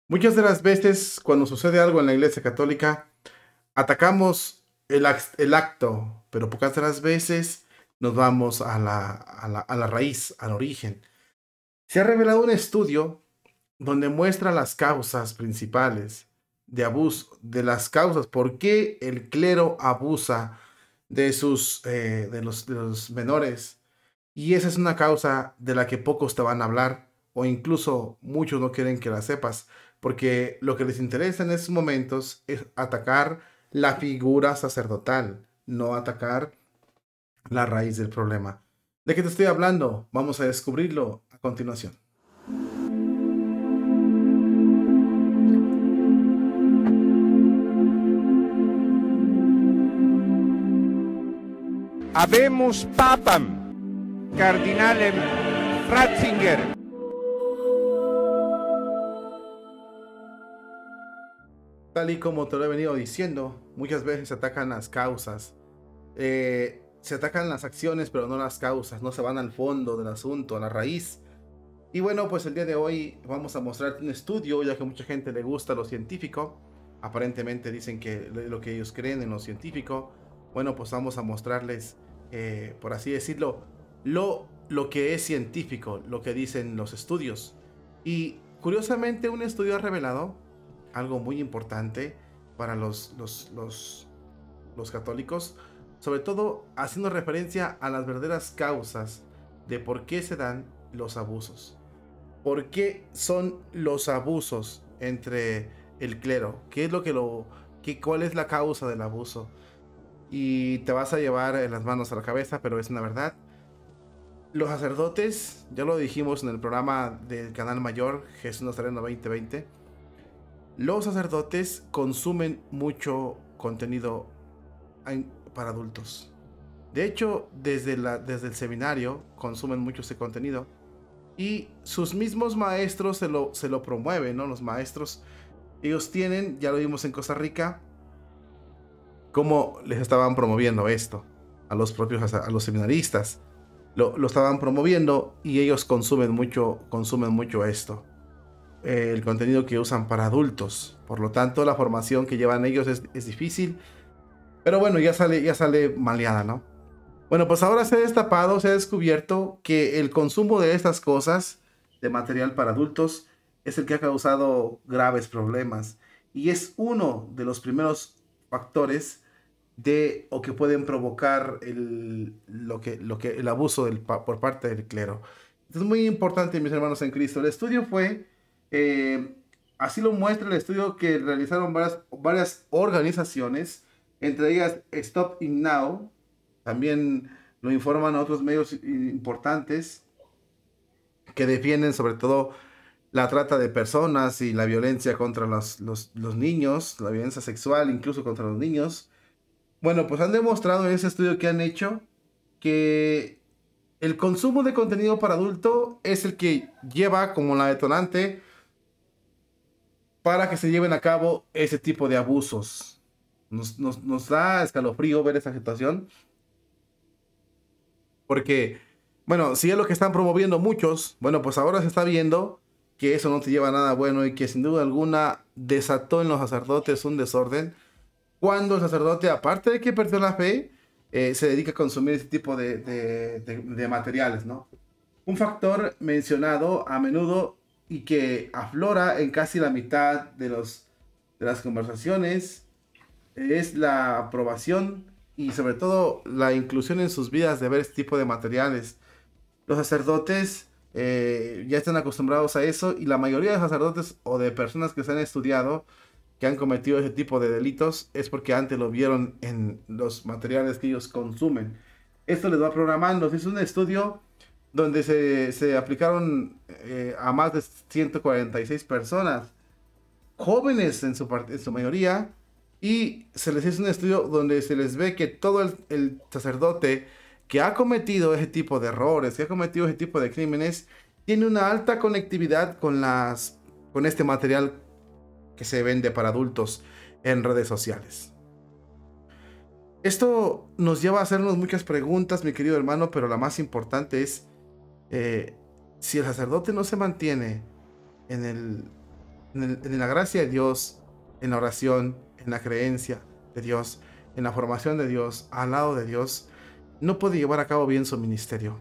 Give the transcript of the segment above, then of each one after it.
Muchas de las veces cuando sucede algo en la Iglesia Católica, atacamos el acto, pero pocas de las veces nos vamos a la raíz, al origen. Se ha revelado un estudio donde muestra las causas principales de abuso, de las causas, por qué el clero abusa de los menores. Y esa es una causa de la que pocos te van a hablar o incluso muchos no quieren que la sepas, porque lo que les interesa en esos momentos es atacar la figura sacerdotal, no atacar la raíz del problema. ¿De qué te estoy hablando? Vamos a descubrirlo a continuación. Habemus papam, cardinalem Ratzinger. Tal y como te lo he venido diciendo, muchas veces se atacan las causas. Se atacan las acciones, pero no las causas. No se van al fondo del asunto, a la raíz. Y bueno, pues el día de hoy vamos a mostrarte un estudio, ya que a mucha gente le gusta lo científico. Aparentemente dicen que lo que ellos creen en lo científico. Bueno, pues vamos a mostrarles, por así decirlo, lo que es científico, lo que dicen los estudios. Y curiosamente un estudio ha revelado algo muy importante para los católicos, sobre todo haciendo referencia a las verdaderas causas de por qué se dan los abusos. ¿Por qué son los abusos entre el clero? ¿Qué es lo que cuál es la causa del abuso? Y te vas a llevar las manos a la cabeza, pero es una verdad. Los sacerdotes, ya lo dijimos en el programa del canal mayor Jesús Nazareno 2020, los sacerdotes consumen mucho contenido para adultos. De hecho, desde el seminario consumen mucho ese contenido. Y sus mismos maestros se lo promueven, ¿no? Los maestros, ellos tienen, ya lo vimos en Costa Rica, cómo les estaban promoviendo esto a los propios, a los seminaristas. Lo estaban promoviendo y ellos consumen mucho esto. El contenido que usan para adultos. Por lo tanto, la formación que llevan ellos es difícil. Pero bueno, ya sale maleada, ¿no? Bueno, pues ahora se ha destapado, se ha descubierto que el consumo de estas cosas, de material para adultos, es el que ha causado graves problemas. Y es uno de los primeros factores o que pueden provocar el abuso por parte del clero. Esto es muy importante, mis hermanos en Cristo. El estudio fue, eh, así lo muestra el estudio que realizaron varias organizaciones, entre ellas Stop It Now. También lo informan otros medios importantes que defienden sobre todo la trata de personas y la violencia contra los niños, la violencia sexual incluso contra los niños. Bueno, pues han demostrado en ese estudio que han hecho que el consumo de contenido para adulto es el que lleva como la detonante para que se lleven a cabo ese tipo de abusos. Nos da escalofrío ver esa situación porque, bueno, si es lo que están promoviendo muchos, bueno, pues ahora se está viendo que eso no te lleva a nada bueno y que sin duda alguna desató en los sacerdotes un desorden cuando el sacerdote, aparte de que perdió la fe, se dedica a consumir este tipo de materiales, ¿no? Un factor mencionado a menudo y que aflora en casi la mitad de las conversaciones es la aprobación y sobre todo la inclusión en sus vidas de ver este tipo de materiales. Los sacerdotes ya están acostumbrados a eso y la mayoría de sacerdotes o de personas que se han estudiado que han cometido ese tipo de delitos es porque antes lo vieron en los materiales que ellos consumen. Esto les va programando. Es un estudio donde se aplicaron a más de 146 personas, jóvenes en su mayoría, y se les hizo un estudio donde se les ve que todo el sacerdote que ha cometido ese tipo de errores, que ha cometido ese tipo de crímenes, tiene una alta conectividad con este material que se vende para adultos en redes sociales. Esto nos lleva a hacernos muchas preguntas, mi querido hermano, pero la más importante es, si el sacerdote no se mantiene en en la gracia de Dios, en la oración, en la creencia de Dios, en la formación de Dios, al lado de Dios, no puede llevar a cabo bien su ministerio.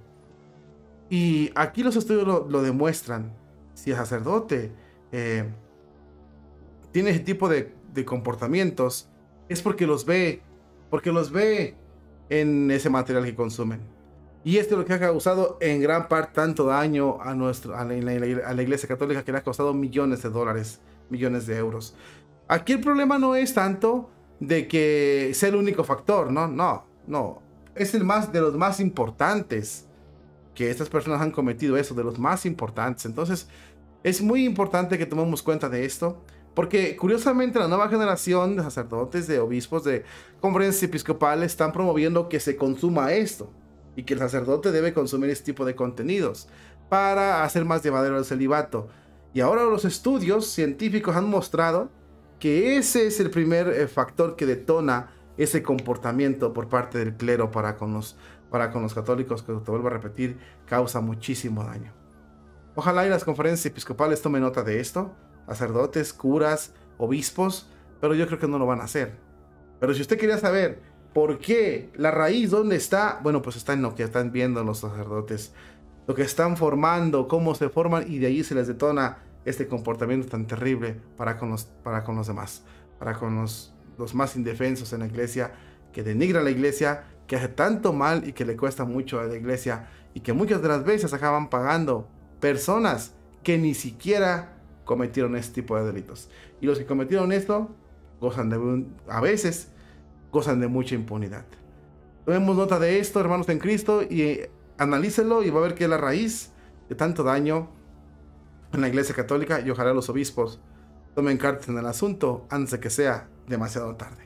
Y aquí los estudios lo demuestran. Si el sacerdote tiene ese tipo de comportamientos, es porque los ve en ese material que consumen. Y esto es lo que ha causado en gran parte tanto daño a la Iglesia Católica, que le ha costado millones de dólares, millones de euros. Aquí el problema no es tanto de que sea el único factor, no. Es de los más importantes que estas personas han cometido eso, de los más importantes. Entonces, es muy importante que tomemos cuenta de esto, porque curiosamente la nueva generación de sacerdotes, de obispos, de conferencias episcopales están promoviendo que se consuma esto y que el sacerdote debe consumir este tipo de contenidos para hacer más llevadero el celibato. Y ahora los estudios científicos han mostrado que ese es el primer factor que detona ese comportamiento por parte del clero para con los católicos, que te vuelvo a repetir, causa muchísimo daño. Ojalá y las conferencias episcopales tomen nota de esto, sacerdotes, curas, obispos, pero yo creo que no lo van a hacer. Pero si usted quería saber por qué, la raíz, dónde está, bueno, pues está en lo que están viendo los sacerdotes, lo que están formando, cómo se forman, y de ahí se les detona este comportamiento tan terrible para con los demás, para con los más indefensos en la iglesia, que denigra a la iglesia, que hace tanto mal y que le cuesta mucho a la iglesia, y que muchas de las veces acaban pagando personas que ni siquiera cometieron este tipo de delitos. Y los que cometieron esto a veces gozan de mucha impunidad. Tomemos nota de esto, hermanos en Cristo, y analícelo, y va a ver que es la raíz de tanto daño en la Iglesia Católica, y ojalá los obispos tomen cartas en el asunto antes de que sea demasiado tarde.